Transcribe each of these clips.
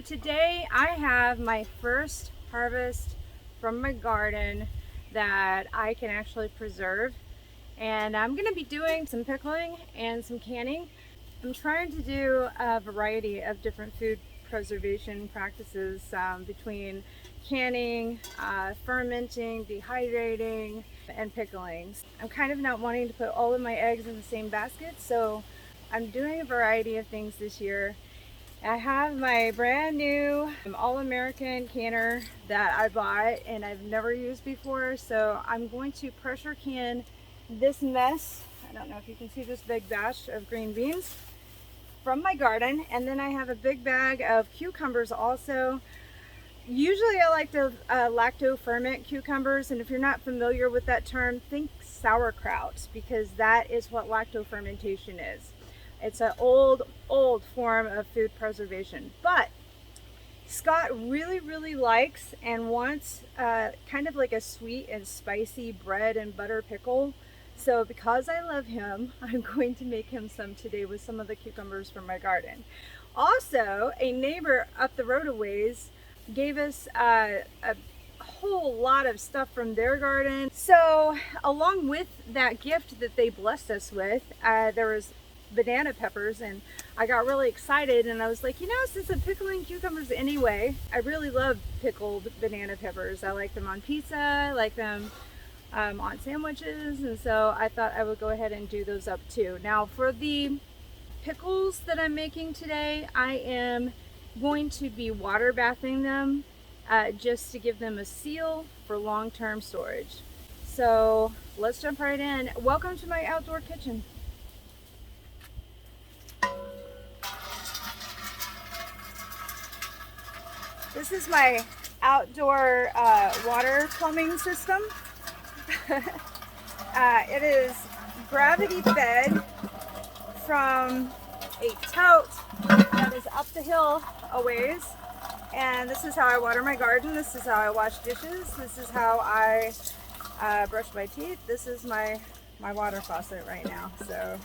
today I have my first harvest from my garden that I can actually preserve, and I'm going to be doing some pickling and some canning. I'm trying to do a variety of different food preservation practices between canning, fermenting, dehydrating, and pickling. I'm kind of not wanting to put all of my eggs in the same basket, so I'm doing a variety of things this year. I have my brand new All-American canner that I bought and I've never used before, so I'm going to pressure can this mess. I don't know if you can see this big batch of green beans from my garden, and then I have a big bag of cucumbers also. Usually I like to lacto ferment cucumbers, and if you're not familiar with that term, think sauerkraut, because that is what lacto fermentation is. It's an old form of food preservation, but Scott really likes and wants kind of like a sweet and spicy bread and butter pickle. So because I love him, I'm going to make him some today with some of the cucumbers from my garden. Also, a neighbor up the road a ways gave us a whole lot of stuff from their garden. So along with that gift that they blessed us with, there was banana peppers, and I got really excited and I was like, you know, since I'm pickling cucumbers anyway, I really love pickled banana peppers. I like them on pizza, I like them on sandwiches, and so I thought I would go ahead and do those up too. Now for the pickles that I'm making today, I am going to be water bathing them just to give them a seal for long-term storage. So let's jump right in. Welcome to my outdoor kitchen. This is my outdoor water plumbing system. It is gravity fed from a tote that is up the hill a ways. And this is how I water my garden. This is how I wash dishes. This is how I brush my teeth. This is my water faucet right now. So.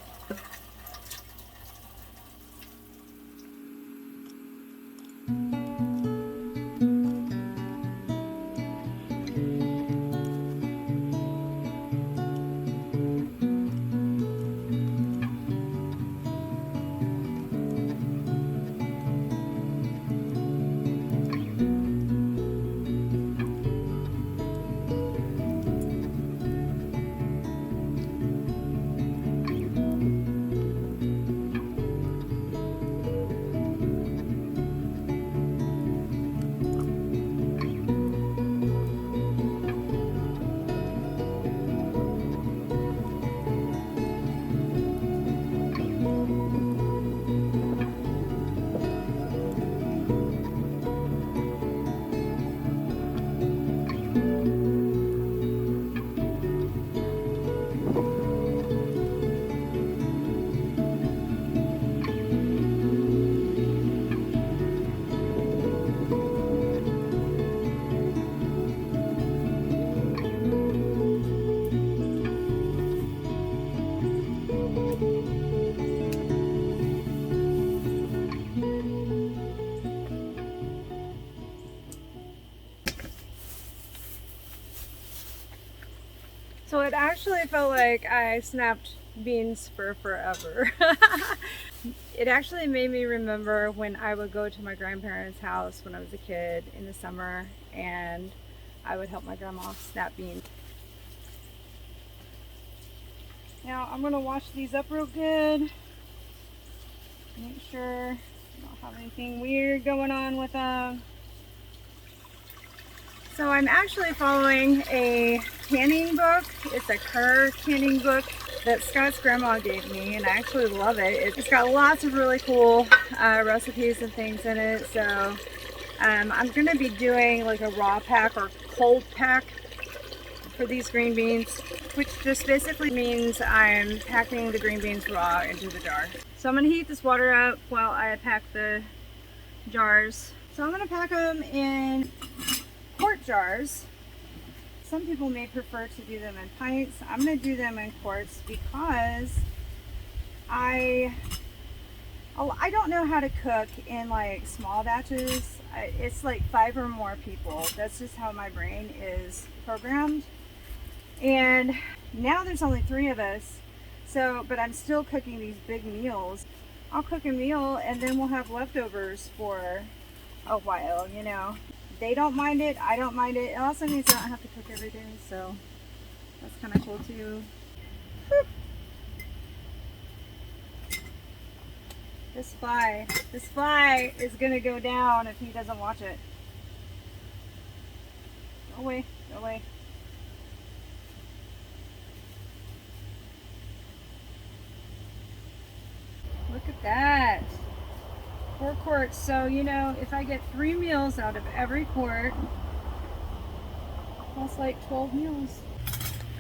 So it actually felt like I snapped beans for forever. It actually made me remember when I would go to my grandparents' house when I was a kid in the summer, and I would help my grandma snap beans. Now I'm going to wash these up real good. Make sure I don't have anything weird going on with them. So I'm actually following a canning book. It's a Kerr canning book that Scott's grandma gave me, and I actually love it. It's got lots of really cool recipes and things in it. So I'm going to be doing like a raw pack or cold pack for these green beans, which just basically means I'm packing the green beans raw into the jar. So I'm going to heat this water up while I pack the jars. So I'm going to pack them in quart jars. Some people may prefer to do them in pints. I'm going to do them in quarts because I I don't know how to cook in like small batches. It's like 5 or more people. That's just how my brain is programmed. And now there's only 3 of us. So, but I'm still cooking these big meals. I'll cook a meal and then we'll have leftovers for a while, you know. They don't mind it, I don't mind it. It also means I don't have to cook every day, so that's kind of cool too. Whew. This fly is gonna go down if he doesn't watch it. Go away, go away. Look at that. 4 quarts. So, you know, if I get 3 meals out of every quart, that's like 12 meals.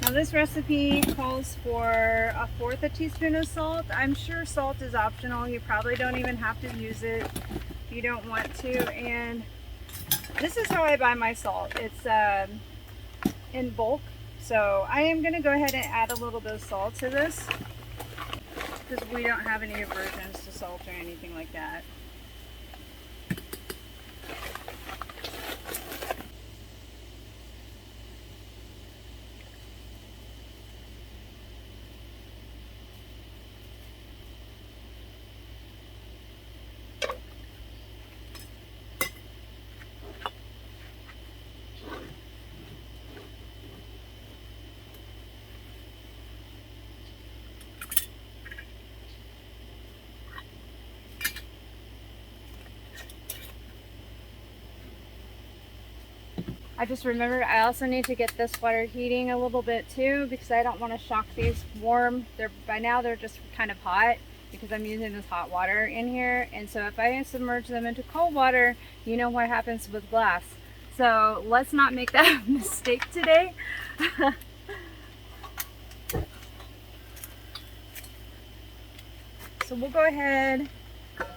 Now this recipe calls for 1/4 teaspoon of salt. I'm sure salt is optional. You probably don't even have to use it if you don't want to. And this is how I buy my salt. It's in bulk. So I am going to go ahead and add a little bit of salt to this, because we don't have any aversions to salt or anything like that. I just remembered I also need to get this water heating a little bit too, because I don't want to shock these warm. By now they're just kind of hot because I'm using this hot water in here. And so if I submerge them into cold water, you know what happens with glass. So let's not make that mistake today. So we'll go ahead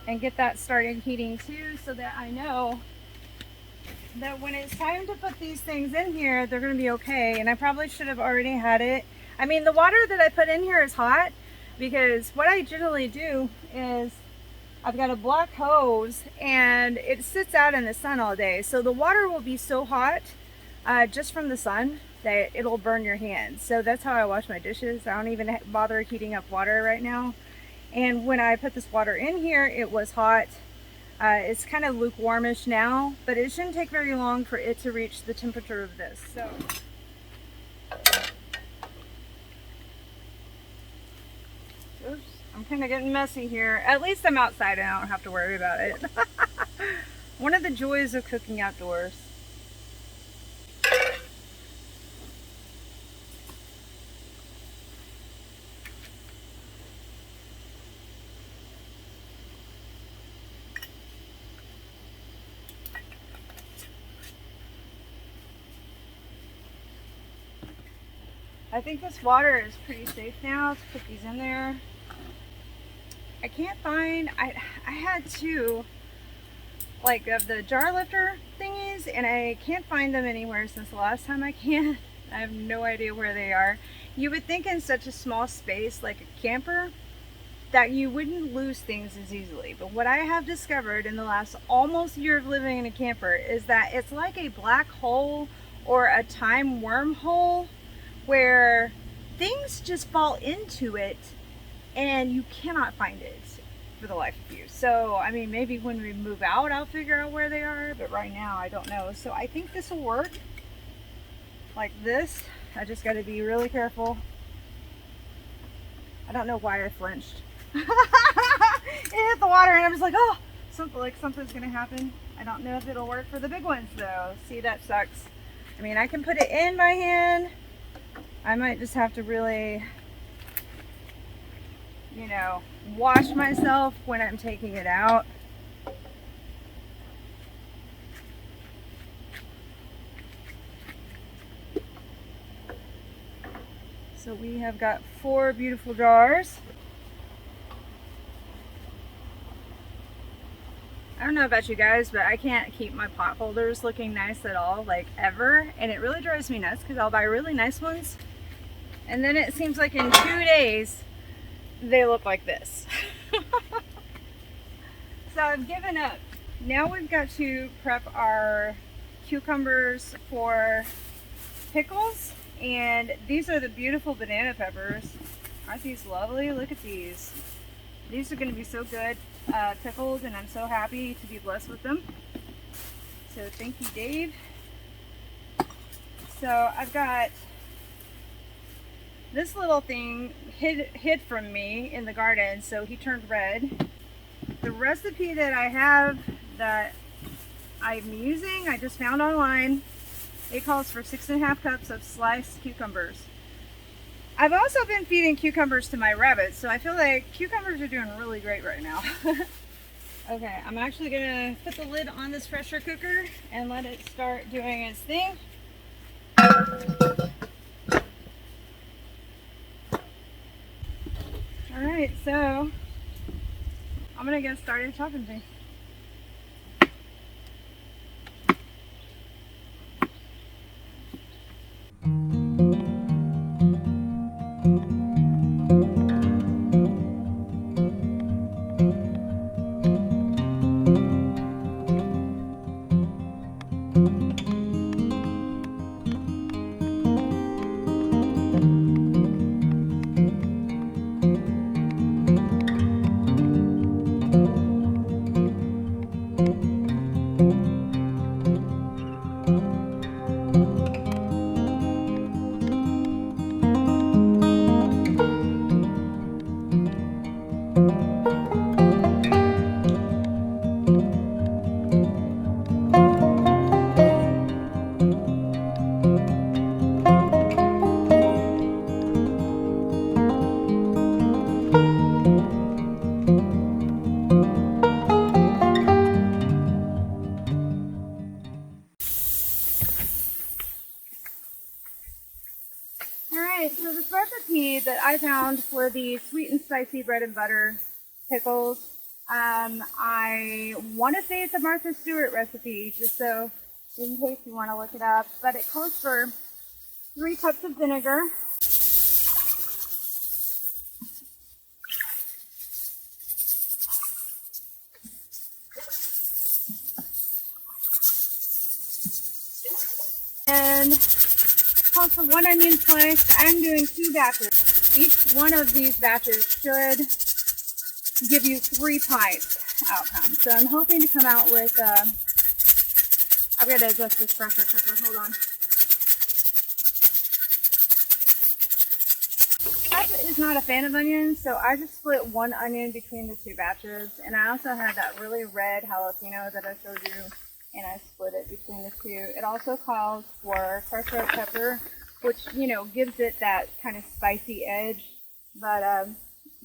and get that started heating too, so that I know that when it's time to put these things in here, they're going to be okay. And I probably should have already had it. I mean, the water that I put in here is hot, because what I generally do is I've got a black hose and it sits out in the sun all day. So the water will be so hot just from the sun that it'll burn your hands. So that's how I wash my dishes. I don't even bother heating up water right now. And when I put this water in here, it was hot. It's kind of lukewarmish now, but it shouldn't take very long for it to reach the temperature of this. So oops, I'm kind of getting messy here. At least I'm outside and I don't have to worry about it. One of the joys of cooking outdoors. I think this water is pretty safe now to put these in there. I can't find, I had 2 like of the jar lifter thingies, and I can't find them anywhere since the last time I can. I have no idea where they are. You would think in such a small space like a camper that you wouldn't lose things as easily. But what I have discovered in the last almost year of living in a camper is that it's like a black hole or a time wormhole, where things just fall into it and you cannot find it for the life of you. So, I mean, maybe when we move out, I'll figure out where they are, but right now I don't know. So I think this will work like this. I just got to be really careful. I don't know why I flinched. It hit the water and I was like, oh, something's gonna happen. I don't know if it'll work for the big ones though. See, that sucks. I mean, I can put it in by hand. I might just have to really, you know, wash myself when I'm taking it out. So we have got 4 beautiful jars. I don't know about you guys, but I can't keep my pot holders looking nice at all, like ever. And it really drives me nuts because I'll buy really nice ones, and then it seems like in 2 days they look like this. So I've given up. Now we've got to prep our cucumbers for pickles, and these are the beautiful banana peppers. Aren't these lovely? Look at these. These are going to be so good pickled, and I'm so happy to be blessed with them. So thank you, Dave. So I've got this little thing hid from me in the garden, so he turned red. The recipe that I have that I'm using, I just found online. It calls for 6.5 cups of sliced cucumbers. I've also been feeding cucumbers to my rabbits, so I feel like cucumbers are doing really great right now. Okay, I'm actually gonna put the lid on this pressure cooker and let it start doing its thing. Alright, so I'm gonna get started chopping things. So this recipe that I found for the sweet and spicy bread and butter pickles, I want to say it's a Martha Stewart recipe, just so in case you want to look it up, but it calls for 3 cups of vinegar, and calls for 1 onion slice. I'm doing 2 batches. Each one of these batches should give you 3 pints outcome. So I'm hoping to come out with, I've got to adjust this pressure cooker, hold on. Tasha is not a fan of onions, so I just split 1 onion between the 2 batches. And I also had that really red jalapeno that I showed you, and I split it between the 2. It also calls for crushed red pepper, which, you know, gives it that kind of spicy edge. But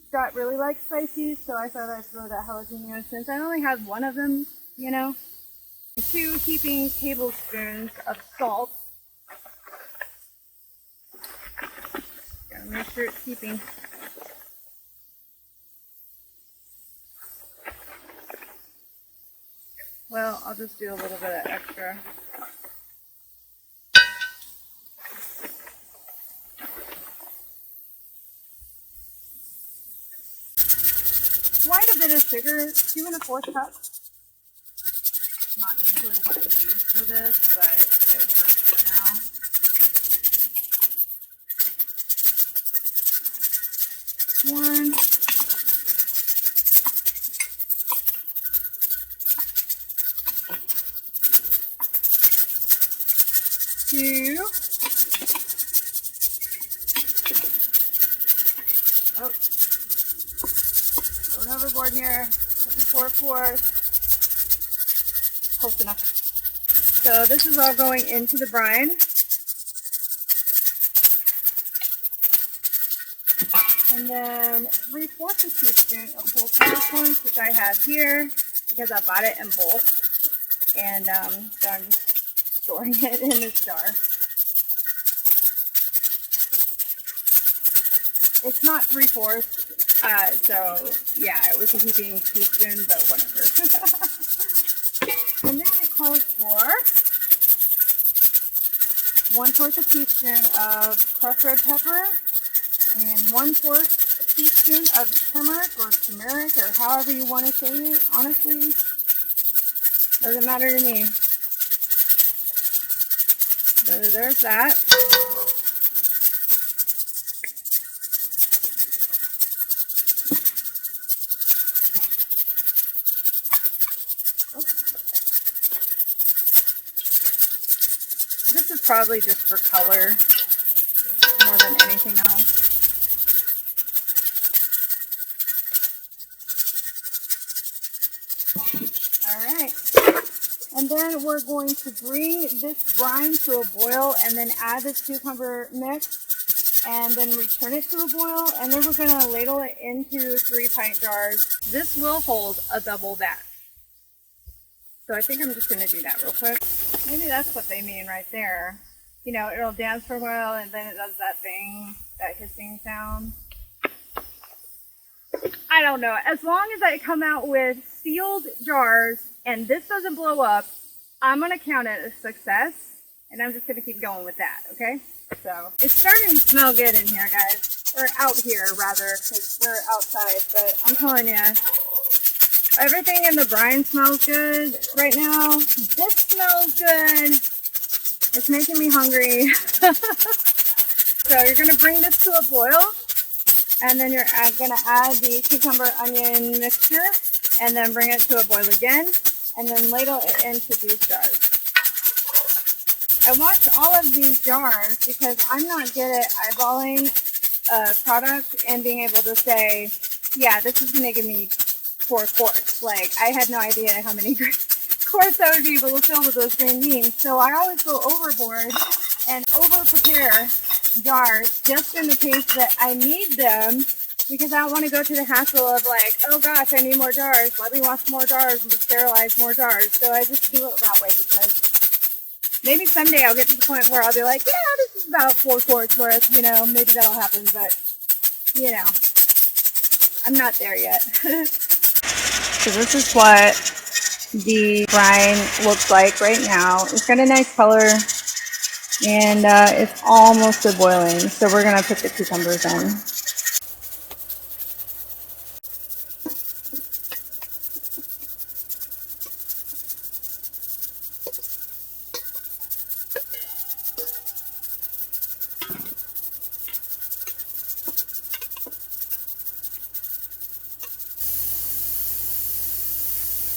Scott really likes spicy, so I thought I'd throw that jalapeno since I only had 1 of them, you know. 2 heaping tablespoons of salt. Gotta make sure it's heaping. Well, I'll just do a little bit of extra. Quite a bit of sugar, 2 1/4 cups. Not usually what I use for this, but it works for now. One. 2. Oh, going overboard here. Looking for a 4th. Close enough. So this is all going into the brine. And then 3/4 teaspoon of whole peppercorns, which I have here because I bought it in bulk. And so I'm just storing it in this jar. It's not 3/4, so yeah, it was a heaping teaspoon, but whatever. And then it calls for 1/4 teaspoon of crushed red pepper and 1/4 teaspoon of turmeric or turmeric or however you want to say it, honestly. Doesn't matter to me. So there's that. This is probably just for color more than anything else. Alright, and then we're going to bring this brine to a boil and then add this cucumber mix and then return it to a boil, and then we're going to ladle it into 3-pint jars. This will hold a double batch. So I think I'm just going to do that real quick. Maybe that's what they mean right there. You know, it'll dance for a while and then it does that thing, that hissing sound. I don't know. As long as I come out with sealed jars and this doesn't blow up, I'm going to count it a success. And I'm just going to keep going with that, okay? So, it's starting to smell good in here, guys. Or out here, rather, because we're outside. But I'm telling you, everything in the brine smells good right now. This smells good. It's making me hungry. So you're going to bring this to a boil. And then you're going to add the cucumber onion mixture. And then bring it to a boil again. And then ladle it into these jars. I watch all of these jars because I'm not good at eyeballing a product and being able to say, yeah, this is going to give me 4 quarts. Like, I had no idea how many quarts I would be able to fill with those green beans. So I always go overboard and over-prepare jars just in the case that I need them, because I don't want to go to the hassle of like, oh gosh, I need more jars. Let me wash more jars and sterilize more jars. So I just do it that way because maybe someday I'll get to the point where I'll be like, yeah, this is about 4 quarts worth. You know, maybe that'll happen, but you know, I'm not there yet. So this is what the brine looks like right now. It's got a nice color and it's almost to boiling. So we're going to put the cucumbers in.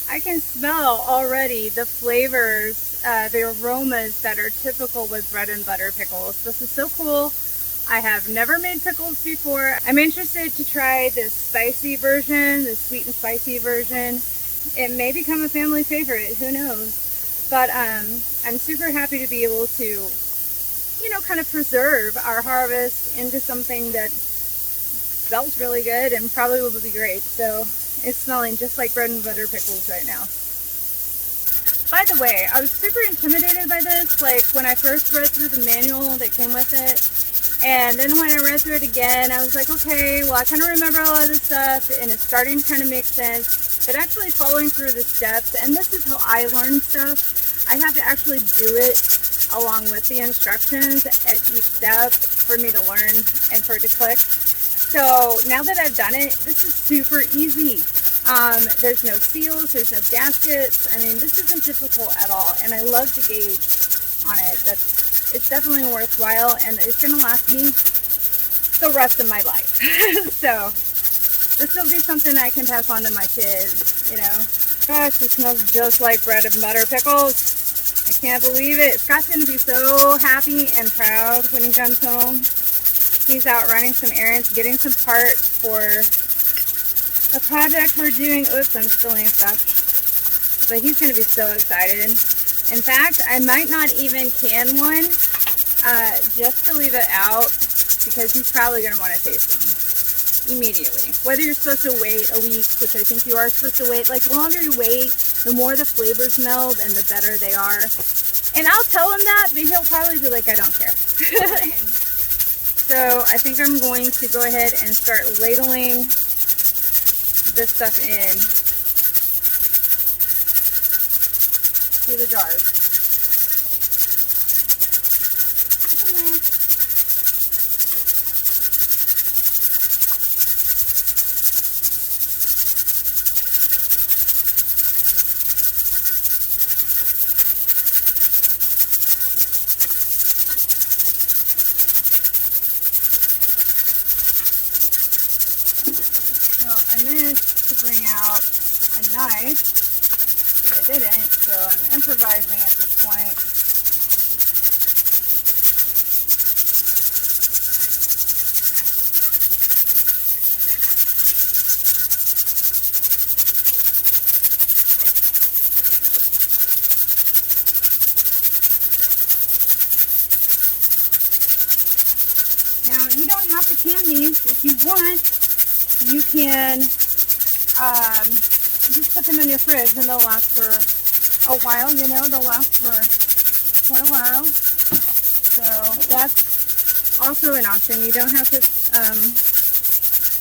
I can smell already the flavors, the aromas that are typical with bread and butter pickles. This is so cool. I have never made pickles before. I'm interested to try this spicy version, the sweet and spicy version. It may become a family favorite, who knows? But I'm super happy to be able to, you know, kind of preserve our harvest into something that smells really good and probably will be great. So it's smelling just like bread and butter pickles right now. By the way, I was super intimidated by this, like when I first read through the manual that came with it. And then when I read through it again, I was like, okay, well, I kind of remember all of this stuff and it's starting to kind of make sense. But actually following through the steps, and this is how I learn stuff, I have to actually do it along with the instructions at each step for me to learn and for it to click. So now that I've done it, this is super easy. There's no seals, there's no gaskets. I mean, this isn't typical at all, and I love the gauge on it. It's definitely worthwhile, and it's going to last me the rest of my life. So this will be something I can pass on to my kids, you know. Gosh, it smells just like bread and butter pickles. I can't believe it. Scott's going to be so happy and proud when he comes home. He's out running some errands, getting some parts for a project we're doing. Oops, I'm spilling stuff. But he's going to be so excited. In fact, I might not even can one just to leave it out because he's probably going to want to taste them immediately. Whether you're supposed to wait a week, which I think you are supposed to wait, like the longer you wait, the more the flavors meld and the better they are. And I'll tell him that, but he'll probably be like, I don't care. So I think I'm going to go ahead and start ladling this stuff in to the jars. amiss to bring out a knife, but I didn't, so I'm improvising at this point. Now, you don't have to can these. If you want, you can just put them in your fridge and they'll last for a while, you know, they'll last for quite a while. So that's also an option. You don't have to,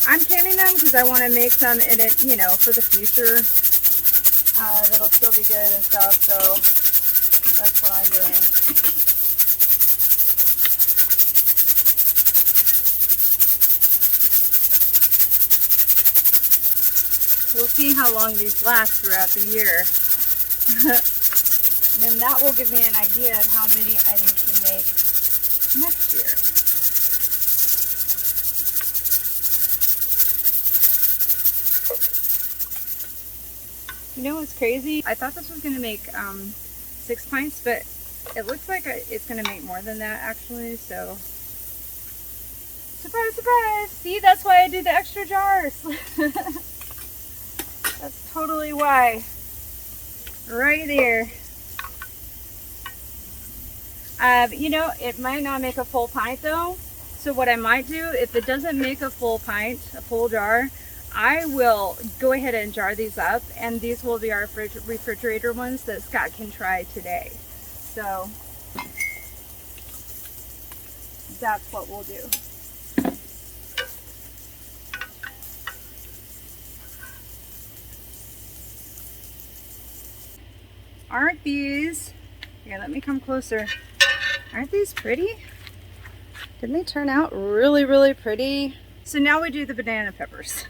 I'm canning them because I want to make some in it, you know, for the future. That'll still be good and stuff, so that's what I'm doing. We'll see how long these last throughout the year. And then that will give me an idea of how many I need to make next year. You know what's crazy? I thought this was going to make 6 pints, but it looks like it's going to make more than that actually, so surprise, surprise! See, that's why I did the extra jars. That's totally why. Right there. You know, it might not make a full pint though. So what I might do, if it doesn't make a full pint, a full jar, I will go ahead and jar these up, and these will be our refrigerator ones that Scott can try today. So that's what we'll do. Aren't these, here, let me come closer. Aren't these pretty? Didn't they turn out really, really pretty? So now we do the banana peppers.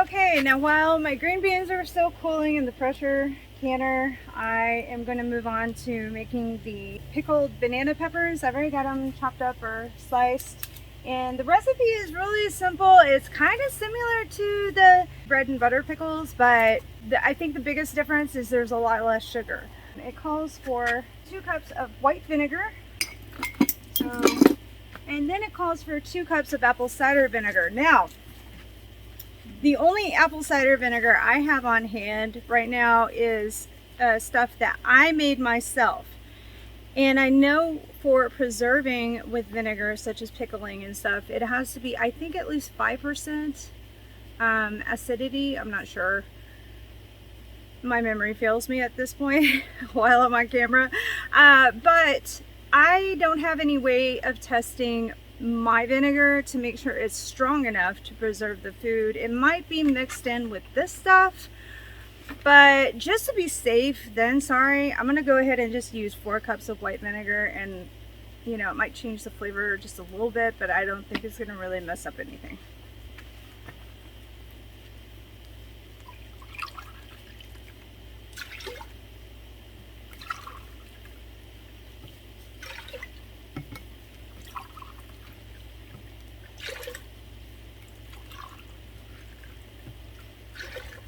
Okay, now while my green beans are still cooling in the pressure canner, I am going to move on to making the pickled banana peppers. I've already got them chopped up or sliced. And the recipe is really simple. It's kind of similar to the bread and butter pickles, but I think the biggest difference is there's a lot less sugar. It calls for 2 cups of white vinegar. And then it calls for 2 cups of apple cider vinegar. Now, the only apple cider vinegar I have on hand right now is stuff that I made myself. And I know for preserving with vinegar, such as pickling and stuff, it has to be, I think, at least 5% acidity. I'm not sure. My memory fails me at this point while I'm on camera. But I don't have any way of testing my vinegar to make sure it's strong enough to preserve the food. It might be mixed in with this stuff, but just to be safe, then sorry, I'm gonna go ahead and just use 4 cups of white vinegar, and you know, it might change the flavor just a little bit, but I don't think it's gonna really mess up anything.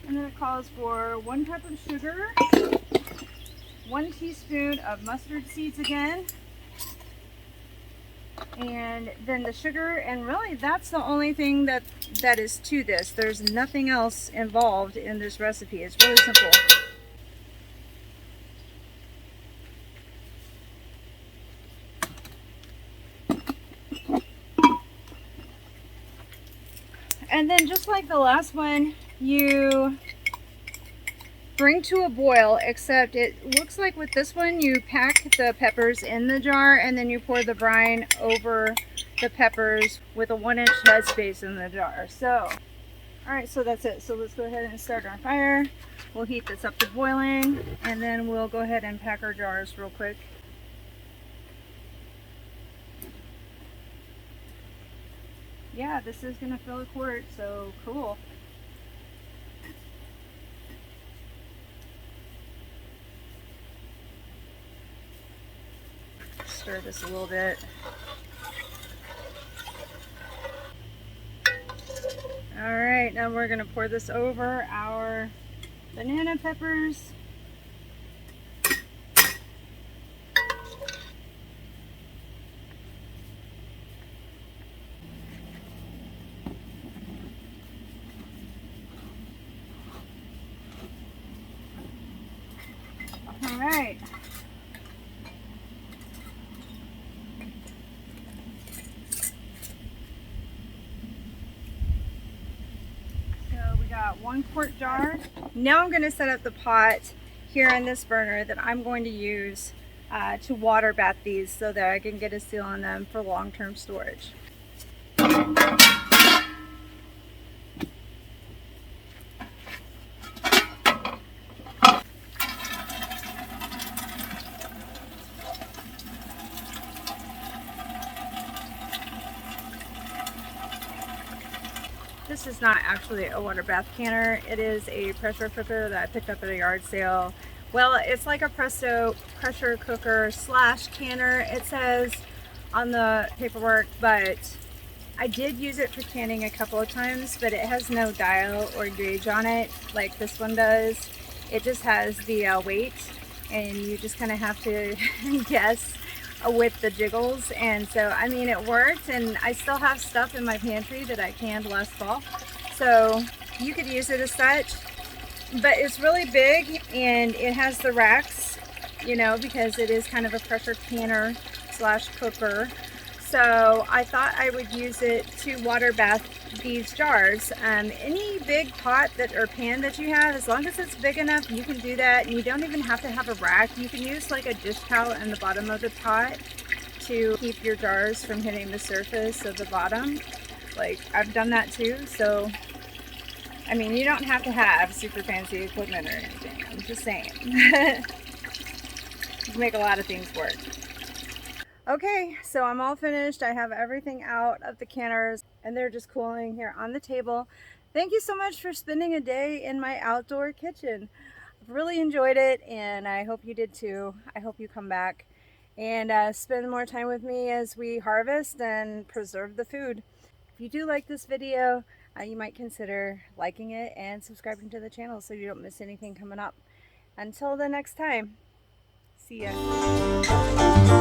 And then it calls for 1 cup of sugar, 1 teaspoon of mustard seeds again, and then the sugar, and really that's the only thing that is to this. There's nothing else involved in this recipe. It's really simple. And then just like the last one, you bring to a boil, except it looks like with this one you pack the peppers in the jar and then you pour the brine over the peppers with a 1-inch headspace in the jar. So, alright, so that's it. So let's go ahead and start our fire. We'll heat this up to boiling, and then we'll go ahead and pack our jars real quick. Yeah, this is gonna fill a quart, so cool. Stir this a little bit. All right, now we're gonna pour this over our banana peppers. All right. So we got 1 quart jar. Now I'm going to set up the pot here on this burner that I'm going to use to water bath these so that I can get a seal on them for long-term storage. This is not actually a water bath canner. It is a pressure cooker that I picked up at a yard sale. Well, it's like a Presto pressure cooker slash canner, it says on the paperwork, but I did use it for canning a couple of times, but it has no dial or gauge on it like this one does. It just has the weight, and you just kind of have to guess with the jiggles. And so I mean, it worked, and I still have stuff in my pantry that I canned last fall, so you could use it as such. But it's really big, and it has the racks, you know, because it is kind of a pressure canner slash cooker. So I thought I would use it to water bath these jars. Any big pot that or pan that you have, as long as it's big enough, you can do that. And you don't even have to have a rack. You can use like a dish towel in the bottom of the pot to keep your jars from hitting the surface of the bottom. Like, I've done that too. So I mean, you don't have to have super fancy equipment or anything. I'm just saying. You can make a lot of things work. Okay, so I'm all finished. I have everything out of the canners, and they're just cooling here on the table. Thank you so much for spending a day in my outdoor kitchen. I've really enjoyed it, and I hope you did too. I hope you come back and spend more time with me as we harvest and preserve the food. If you do like this video, you might consider liking it and subscribing to the channel so you don't miss anything coming up. Until the next time, see ya.